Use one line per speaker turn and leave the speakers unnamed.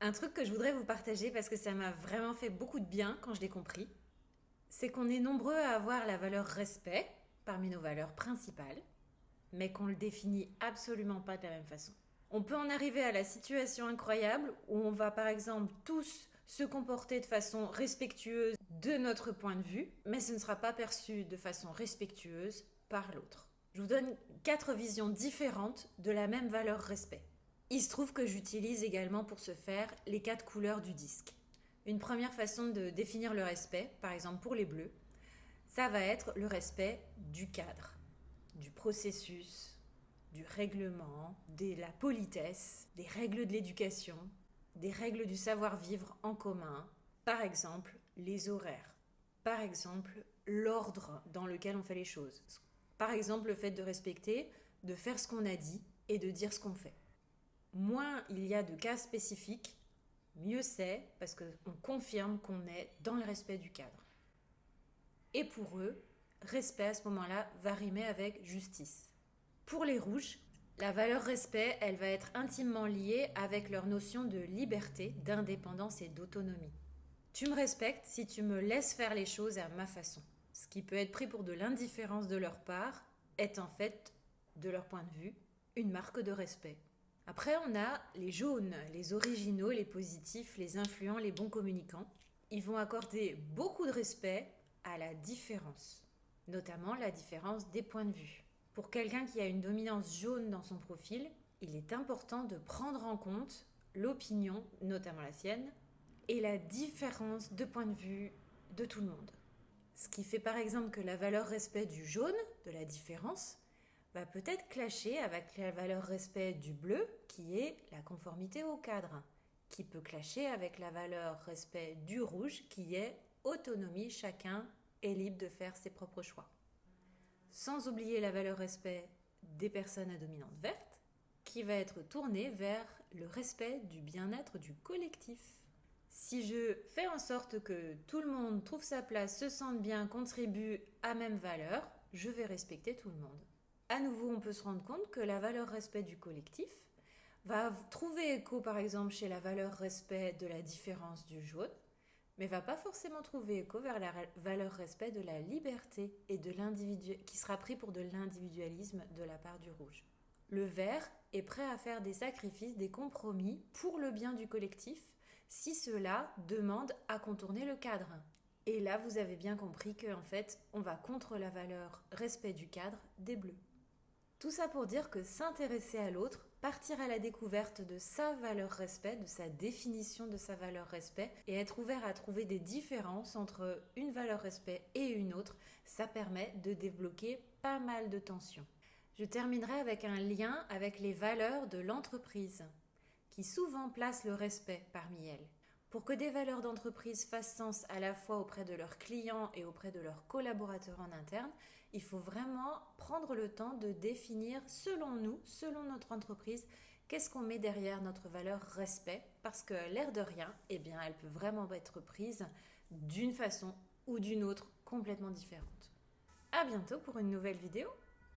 Un truc que je voudrais vous partager parce que ça m'a vraiment fait beaucoup de bien quand je l'ai compris, c'est qu'on est nombreux à avoir la valeur respect parmi nos valeurs principales, mais qu'on le définit absolument pas de la même façon. On peut en arriver à la situation incroyable où on va par exemple tous se comporter de façon respectueuse de notre point de vue, mais ce ne sera pas perçu de façon respectueuse par l'autre. Je vous donne 4 visions différentes de la même valeur respect. Il se trouve que j'utilise également pour ce faire les 4 couleurs du disque. Une première façon de définir le respect, par exemple pour les bleus, ça va être le respect du cadre, du processus, du règlement, de la politesse, des règles de l'éducation, des règles du savoir-vivre en commun, par exemple les horaires, par exemple l'ordre dans lequel on fait les choses, par exemple le fait de respecter, de faire ce qu'on a dit et de dire ce qu'on fait. Moins il y a de cas spécifiques, mieux c'est parce qu'on confirme qu'on est dans le respect du cadre. Et pour eux, respect à ce moment-là va rimer avec justice. Pour les rouges, la valeur respect, elle va être intimement liée avec leur notion de liberté, d'indépendance et d'autonomie. Tu me respectes si tu me laisses faire les choses à ma façon. Ce qui peut être pris pour de l'indifférence de leur part est en fait, de leur point de vue, une marque de respect. Après, on a les jaunes, les originaux, les positifs, les influents, les bons communicants. Ils vont accorder beaucoup de respect à la différence, notamment la différence des points de vue. Pour quelqu'un qui a une dominance jaune dans son profil, il est important de prendre en compte l'opinion, notamment la sienne, et la différence de point de vue de tout le monde. Ce qui fait par exemple que la valeur respect du jaune, de la différence, va peut-être clasher avec la valeur respect du bleu, qui est la conformité au cadre, qui peut clasher avec la valeur respect du rouge, qui est autonomie, chacun est libre de faire ses propres choix. Sans oublier la valeur respect des personnes à dominante verte, qui va être tournée vers le respect du bien-être du collectif. Si je fais en sorte que tout le monde trouve sa place, se sente bien, contribue à même valeur, je vais respecter tout le monde. À nouveau, on peut se rendre compte que la valeur respect du collectif va trouver écho par exemple chez la valeur respect de la différence du jaune, mais va pas forcément trouver écho vers la valeur respect de la liberté et de l'individu qui sera pris pour de l'individualisme de la part du rouge. Le vert est prêt à faire des sacrifices, des compromis pour le bien du collectif si cela demande à contourner le cadre. Et là, vous avez bien compris qu'en fait, on va contre la valeur respect du cadre des bleus. Tout ça pour dire que s'intéresser à l'autre, partir à la découverte de sa valeur respect, de sa définition de sa valeur respect, et être ouvert à trouver des différences entre une valeur respect et une autre, ça permet de débloquer pas mal de tensions. Je terminerai avec un lien avec les valeurs de l'entreprise, qui souvent placent le respect parmi elles. Pour que des valeurs d'entreprise fassent sens à la fois auprès de leurs clients et auprès de leurs collaborateurs en interne, il faut vraiment prendre le temps de définir selon nous, selon notre entreprise, qu'est-ce qu'on met derrière notre valeur respect, parce que l'air de rien, eh bien, elle peut vraiment être prise d'une façon ou d'une autre complètement différente. À bientôt pour une nouvelle vidéo.